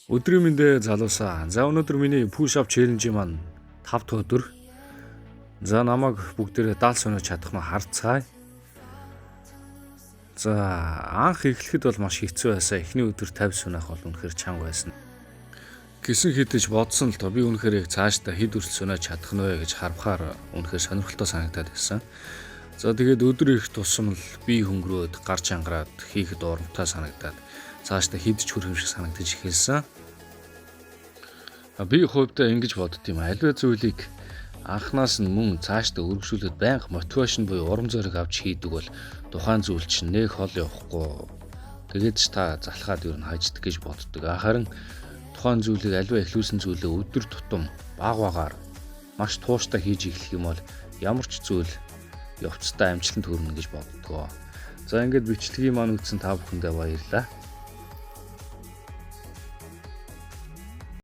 Өдрийн мэндэ залуусаа. За өнөөдөр миний push up challenge маань 5 дахь өдөр. За намайг бүгдээрээ даал сонирч чадах нь харцгаая. За анх эхлэхэд бол маш хэцүү байсан. Эхний өдөр 50 сунах бол үнэхээр чанга байсан. Гисэн хідэж бодсон л доо би үнэхээр яг цаашдаа хэд өрсөл сунаж чадах нь вэ гэж харахаар үнэхээр сонирхолтой санагдаад байсан. За тэгээд өдөр ирэх тусам л би хөнгөрөөд гарч ангараад хийхэд урамтай санагдаад цаашдаа хідэж хүрэх юм шиг санагдаж эхэлсэн. Би хувьдаа ингэж бодд юм. Аливаа зүйлийг анхнаас нь мөн цаашдаа өргөжүүлээд байнга мотивашн буюу урам зориг авч хийдэг бол тухайн зүйл чинь нэг хол явахгүй. Тэгээд ч та залхаад юу н хайждаг гэж боддог. Харин тухайн зүйлийг аливаа эхлүүлсэн зүйлээ өдөр тутам баг маш тууштай хийж эхлэх юм бол ямар ч зүйл явцтай амжилтанд хүрнэ гэж боддог. За ингээд бичлэгийн маань үзсэн та бүхэндээ баярлалаа.